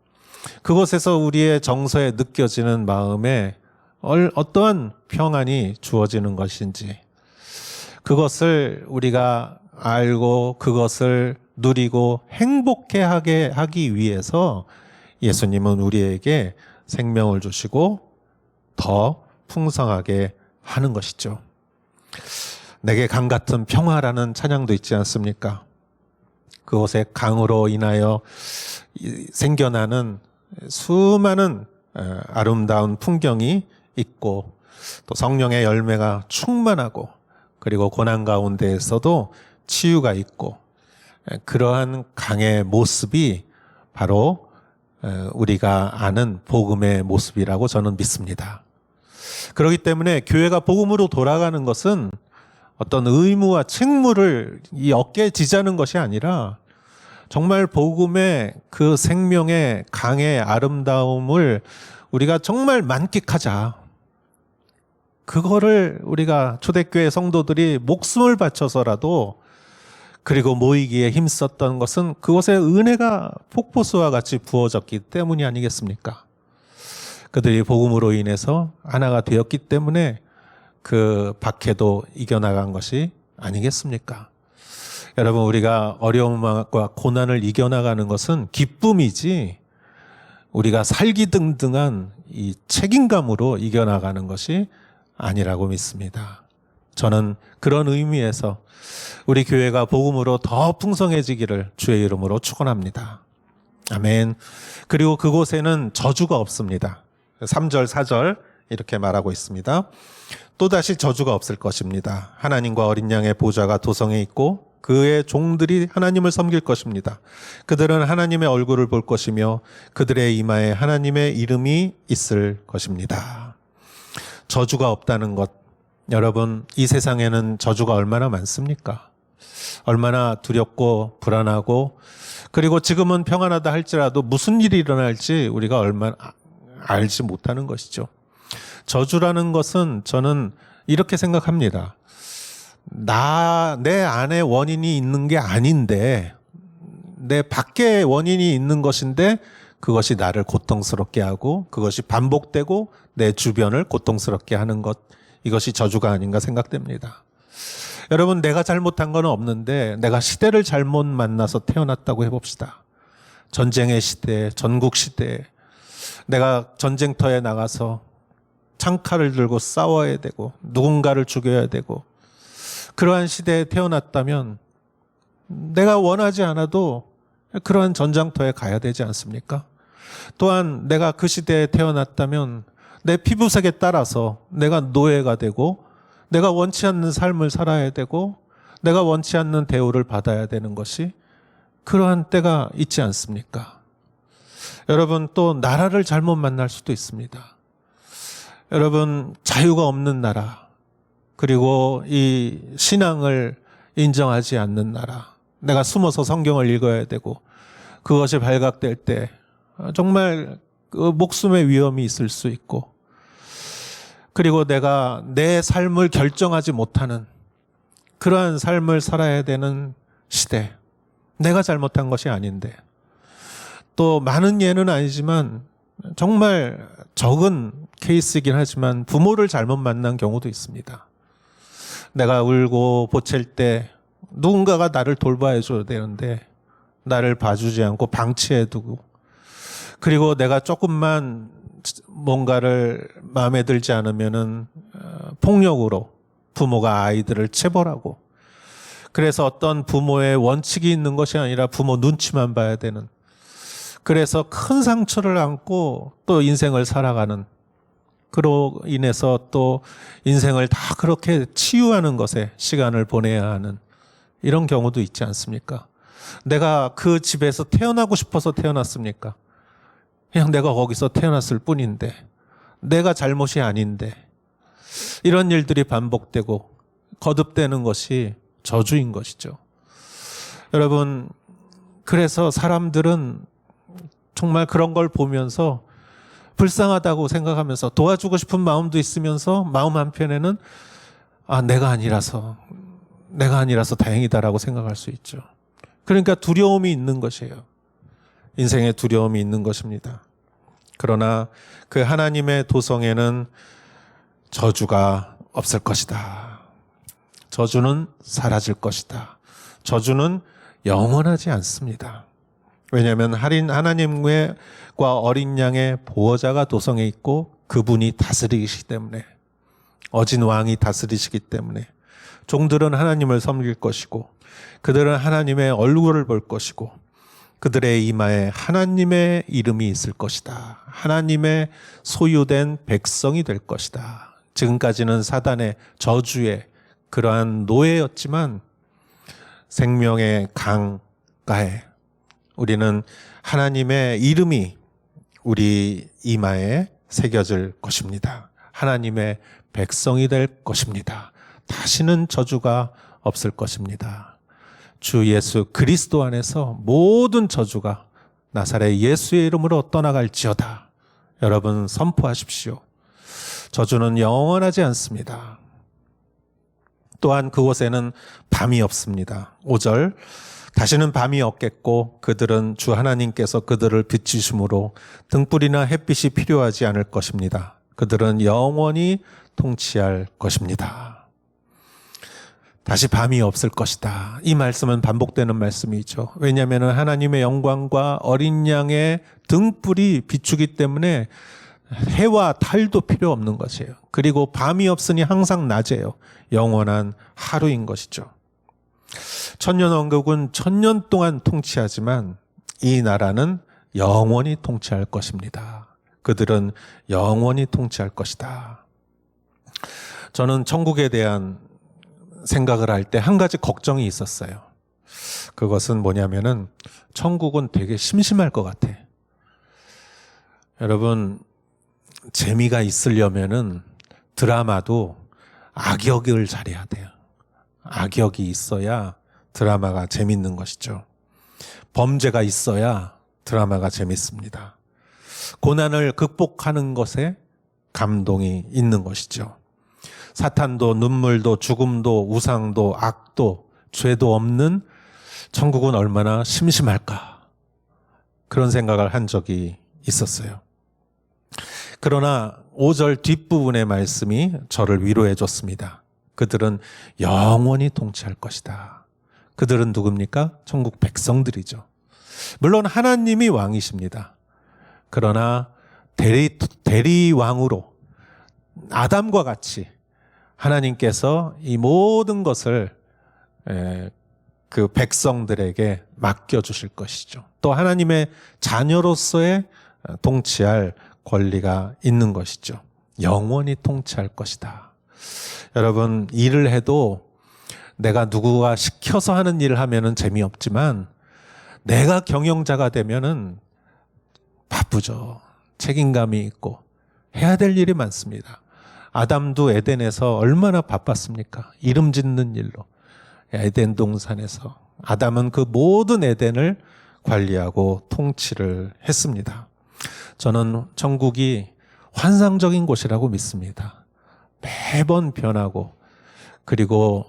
그곳에서 우리의 정서에 느껴지는 마음에 어떠한 평안이 주어지는 것인지, 그것을 우리가 알고 그것을 누리고 행복해하게 하기 위해서 예수님은 우리에게 생명을 주시고 더 풍성하게 하는 것이죠. 내게 강 같은 평화라는 찬양도 있지 않습니까? 그곳에 강으로 인하여 생겨나는 수많은 아름다운 풍경이 있고 또 성령의 열매가 충만하고 그리고 고난 가운데에서도 치유가 있고 그러한 강의 모습이 바로 우리가 아는 복음의 모습이라고 저는 믿습니다. 그렇기 때문에 교회가 복음으로 돌아가는 것은 어떤 의무와 책무를 이 어깨에 지자는 것이 아니라 정말 복음의 그 생명의 강의 아름다움을 우리가 정말 만끽하자. 그거를 우리가 초대교회 성도들이 목숨을 바쳐서라도 그리고 모이기에 힘썼던 것은 그것의 은혜가 폭포수와 같이 부어졌기 때문이 아니겠습니까? 그들이 복음으로 인해서 하나가 되었기 때문에 그 박해도 이겨나간 것이 아니겠습니까? 여러분, 우리가 어려움과 고난을 이겨나가는 것은 기쁨이지 우리가 살기등등한 이 책임감으로 이겨나가는 것이 아니라고 믿습니다. 저는 그런 의미에서 우리 교회가 복음으로 더 풍성해지기를 주의 이름으로 축원합니다. 아멘. 그리고 그곳에는 저주가 없습니다. 3절, 4절 이렇게 말하고 있습니다. 또다시 저주가 없을 것입니다. 하나님과 어린 양의 보좌가 도성에 있고 그의 종들이 하나님을 섬길 것입니다. 그들은 하나님의 얼굴을 볼 것이며 그들의 이마에 하나님의 이름이 있을 것입니다. 저주가 없다는 것, 여러분, 이 세상에는 저주가 얼마나 많습니까? 얼마나 두렵고 불안하고 그리고 지금은 평안하다 할지라도 무슨 일이 일어날지 우리가 얼마나 알지 못하는 것이죠. 저주라는 것은 저는 이렇게 생각합니다. 내 안에 원인이 있는 게 아닌데 내 밖에 원인이 있는 것인데 그것이 나를 고통스럽게 하고 그것이 반복되고 내 주변을 고통스럽게 하는 것, 이것이 저주가 아닌가 생각됩니다. 여러분, 내가 잘못한 건 없는데 내가 시대를 잘못 만나서 태어났다고 해봅시다. 전쟁의 시대, 전국 시대, 내가 전쟁터에 나가서 창칼을 들고 싸워야 되고 누군가를 죽여야 되고 그러한 시대에 태어났다면 내가 원하지 않아도 그러한 전장터에 가야 되지 않습니까? 또한 내가 그 시대에 태어났다면 내 피부색에 따라서 내가 노예가 되고 내가 원치 않는 삶을 살아야 되고 내가 원치 않는 대우를 받아야 되는 것이 그러한 때가 있지 않습니까? 여러분, 또 나라를 잘못 만날 수도 있습니다. 여러분, 자유가 없는 나라, 그리고 이 신앙을 인정하지 않는 나라, 내가 숨어서 성경을 읽어야 되고 그것이 발각될 때 정말 그 목숨의 위험이 있을 수 있고, 그리고 내가 내 삶을 결정하지 못하는 그러한 삶을 살아야 되는 시대, 내가 잘못한 것이 아닌데, 또 많은 예는 아니지만 정말 적은 케이스이긴 하지만 부모를 잘못 만난 경우도 있습니다. 내가 울고 보챌 때 누군가가 나를 돌봐야 줘야 되는데 나를 봐주지 않고 방치해두고, 그리고 내가 조금만 뭔가를 마음에 들지 않으면은 폭력으로 부모가 아이들을 체벌하고, 그래서 어떤 부모의 원칙이 있는 것이 아니라 부모 눈치만 봐야 되는, 그래서 큰 상처를 안고 또 인생을 살아가는, 그로 인해서 또 인생을 다 그렇게 치유하는 것에 시간을 보내야 하는 이런 경우도 있지 않습니까? 내가 그 집에서 태어나고 싶어서 태어났습니까? 그냥 내가 거기서 태어났을 뿐인데, 내가 잘못이 아닌데, 이런 일들이 반복되고 거듭되는 것이 저주인 것이죠. 여러분, 그래서 사람들은 정말 그런 걸 보면서 불쌍하다고 생각하면서 도와주고 싶은 마음도 있으면서 마음 한편에는 내가 아니라서 다행이다라고 생각할 수 있죠. 그러니까 두려움이 있는 것이에요. 인생에 두려움이 있는 것입니다. 그러나 그 하나님의 도성에는 저주가 없을 것이다. 저주는 사라질 것이다. 저주는 영원하지 않습니다. 왜냐하면 하나님과 어린 양의 보호자가 도성에 있고 그분이 다스리시기 때문에, 어진 왕이 다스리시기 때문에 종들은 하나님을 섬길 것이고 그들은 하나님의 얼굴을 볼 것이고 그들의 이마에 하나님의 이름이 있을 것이다. 하나님의 소유된 백성이 될 것이다. 지금까지는 사단의 저주의 그러한 노예였지만 생명의 강가에 우리는 하나님의 이름이 우리 이마에 새겨질 것입니다. 하나님의 백성이 될 것입니다. 다시는 저주가 없을 것입니다. 주 예수 그리스도 안에서 모든 저주가 나사렛 예수의 이름으로 떠나갈지어다. 여러분 선포하십시오. 저주는 영원하지 않습니다. 또한 그곳에는 밤이 없습니다. 5절, 다시는 밤이 없겠고 그들은 주 하나님께서 그들을 비추심으로 등불이나 햇빛이 필요하지 않을 것입니다. 그들은 영원히 통치할 것입니다. 다시 밤이 없을 것이다. 이 말씀은 반복되는 말씀이죠. 왜냐하면 하나님의 영광과 어린 양의 등불이 비추기 때문에 해와 달도 필요 없는 것이에요. 그리고 밤이 없으니 항상 낮이에요. 영원한 하루인 것이죠. 천년왕국은 1000년 동안 통치하지만 이 나라는 영원히 통치할 것입니다. 그들은 영원히 통치할 것이다. 저는 천국에 대한 생각을 할 때 한 가지 걱정이 있었어요. 그것은 뭐냐면은 천국은 되게 심심할 것 같아. 여러분, 재미가 있으려면은 드라마도 악역을 잘해야 돼요. 악역이 있어야 드라마가 재밌는 것이죠. 범죄가 있어야 드라마가 재밌습니다. 고난을 극복하는 것에 감동이 있는 것이죠. 사탄도 눈물도 죽음도 우상도 악도 죄도 없는 천국은 얼마나 심심할까. 그런 생각을 한 적이 있었어요. 그러나 5절 뒷부분의 말씀이 저를 위로해 줬습니다. 그들은 영원히 통치할 것이다. 그들은 누굽니까? 천국 백성들이죠. 물론 하나님이 왕이십니다. 그러나 대리왕으로 아담과 같이 하나님께서 이 모든 것을 그 백성들에게 맡겨주실 것이죠. 또 하나님의 자녀로서의 통치할 권리가 있는 것이죠. 영원히 통치할 것이다. 여러분, 일을 해도 내가 누구가 시켜서 하는 일을 하면은 재미없지만 내가 경영자가 되면은 바쁘죠. 책임감이 있고 해야 될 일이 많습니다. 아담도 에덴에서 얼마나 바빴습니까? 이름 짓는 일로. 에덴 동산에서 아담은 그 모든 에덴을 관리하고 통치를 했습니다. 저는 천국이 환상적인 곳이라고 믿습니다. 매번 변하고 그리고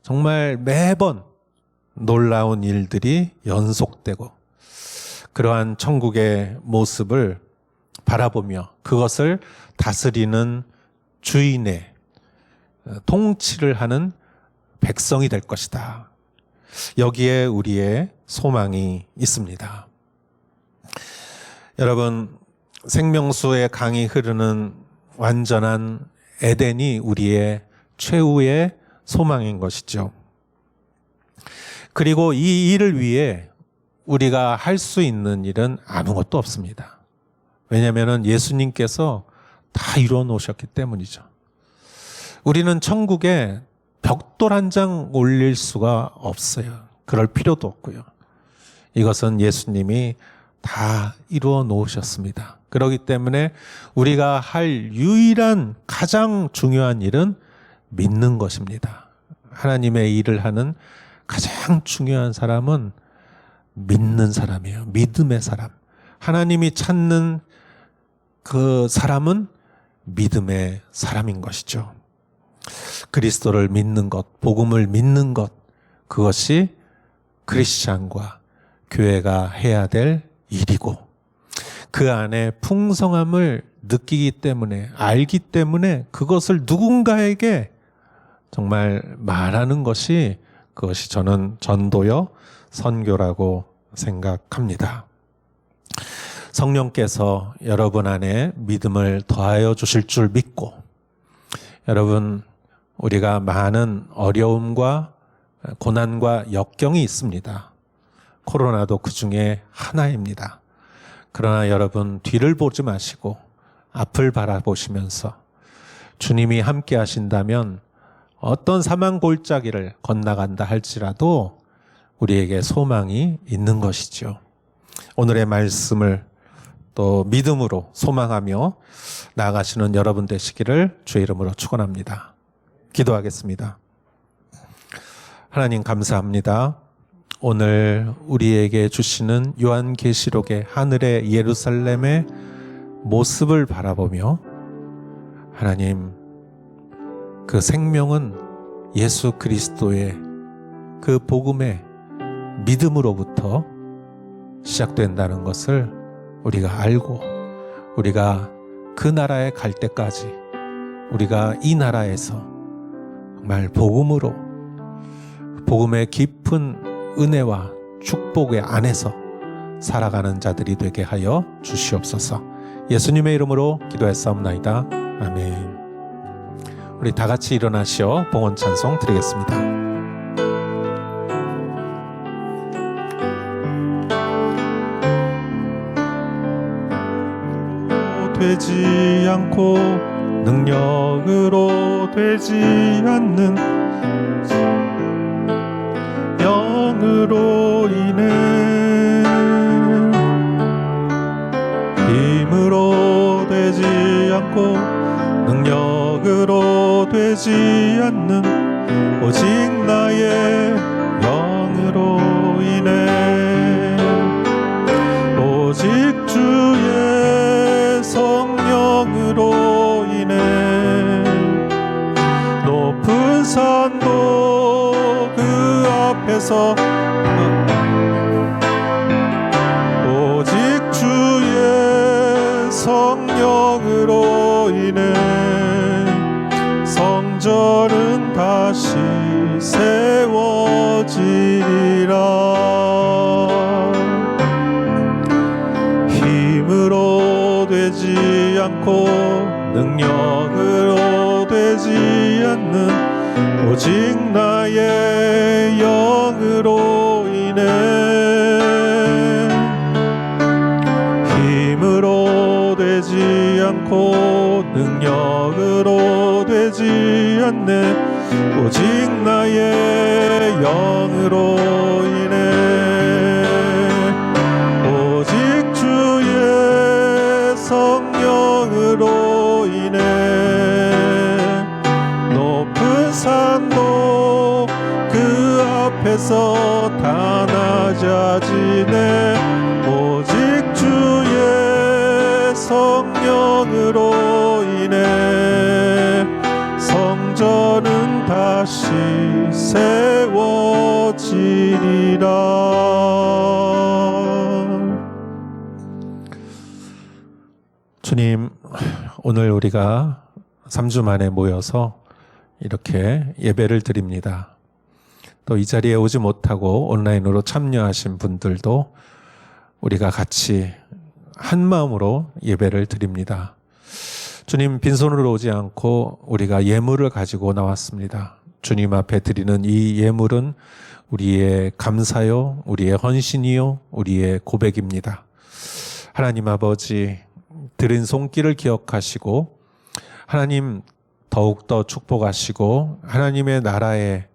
정말 매번 놀라운 일들이 연속되고 그러한 천국의 모습을 바라보며 그것을 다스리는 주인의 통치를 하는 백성이 될 것이다. 여기에 우리의 소망이 있습니다. 여러분, 생명수의 강이 흐르는 완전한 에덴이 우리의 최후의 소망인 것이죠. 그리고 이 일을 위해 우리가 할 수 있는 일은 아무것도 없습니다. 왜냐하면 예수님께서 다 이루어 놓으셨기 때문이죠. 우리는 천국에 벽돌 한 장 올릴 수가 없어요. 그럴 필요도 없고요. 이것은 예수님이 다 이루어 놓으셨습니다. 그렇기 때문에 우리가 할 유일한 가장 중요한 일은 믿는 것입니다. 하나님의 일을 하는 가장 중요한 사람은 믿는 사람이에요. 믿음의 사람. 하나님이 찾는 그 사람은 믿음의 사람인 것이죠. 그리스도를 믿는 것, 복음을 믿는 것, 그것이 크리스찬과 교회가 해야 될 일이고 그 안에 풍성함을 느끼기 때문에 알기 때문에 그것을 누군가에게 정말 말하는 것이 그것이 저는 전도요 선교라고 생각합니다. 성령께서 여러분 안에 믿음을 더하여 주실 줄 믿고 여러분 우리가 많은 어려움과 고난과 역경이 있습니다. 코로나도 그 중에 하나입니다. 그러나 여러분 뒤를 보지 마시고 앞을 바라보시면서 주님이 함께 하신다면 어떤 사망 골짜기를 건너간다 할지라도 우리에게 소망이 있는 것이죠. 오늘의 말씀을 또 믿음으로 소망하며 나아가시는 여러분 되시기를 주의 이름으로 축원합니다. 기도하겠습니다. 하나님 감사합니다. 오늘 우리에게 주시는 요한계시록의 하늘의 예루살렘의 모습을 바라보며 하나님 그 생명은 예수 그리스도의 그 복음의 믿음으로부터 시작된다는 것을 우리가 알고 우리가 그 나라에 갈 때까지 우리가 이 나라에서 정말 복음으로 복음의 깊은 은혜와 축복의 안에서 살아가는 자들이 되게 하여 주시옵소서. 예수님의 이름으로 기도했사옵나이다. 아멘. 우리 다 같이 일어나시어 봉헌 찬송 드리겠습니다. 되지 않고 능력으로 되지 않는 영으로 인해 힘으로 되지 않고 능력으로 되지 않는 오직 나의 영으로 인해 오직 주의 성령으로 인해 높은 산도 그 앞에서 오직 성전은 다시 세워지리라. 힘으로 되지 않고 능력으로 되지 않는 오직 나의 영으로 인해 힘으로 되지 않고 능력으로 되지 않는 오직 나의 영으로 인해 오직 주의 성령으로 인해 높은 산도 그 앞에서 다 낮아지네. 오직 주의 성령으로 인해 성전은 다시 세워지리라. 주님, 오늘 우리가 3주 만에 모여서 이렇게 예배를 드립니다. 또 이 자리에 오지 못하고 온라인으로 참여하신 분들도 우리가 같이 한 마음으로 예배를 드립니다. 주님, 빈손으로 오지 않고 우리가 예물을 가지고 나왔습니다. 주님 앞에 드리는 이 예물은 우리의 감사요, 우리의 헌신이요, 우리의 고백입니다. 하나님 아버지, 드린 손길을 기억하시고 하나님 더욱더 축복하시고 하나님의 나라에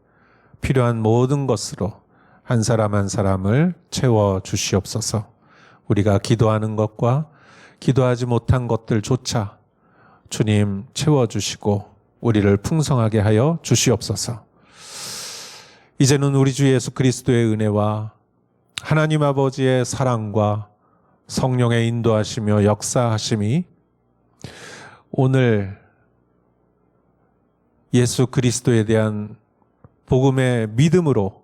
필요한 모든 것으로 한 사람 한 사람을 채워 주시옵소서. 우리가 기도하는 것과 기도하지 못한 것들조차 주님 채워주시고 우리를 풍성하게 하여 주시옵소서. 이제는 우리 주 예수 그리스도의 은혜와 하나님 아버지의 사랑과 성령의 인도하시며 역사하심이 오늘 예수 그리스도에 대한 복음의 믿음으로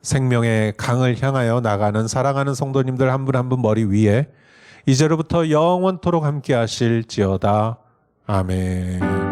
생명의 강을 향하여 나가는 사랑하는 성도님들 한 분 한 분 머리 위에 이제로부터 영원토록 함께 하실지어다. 아멘.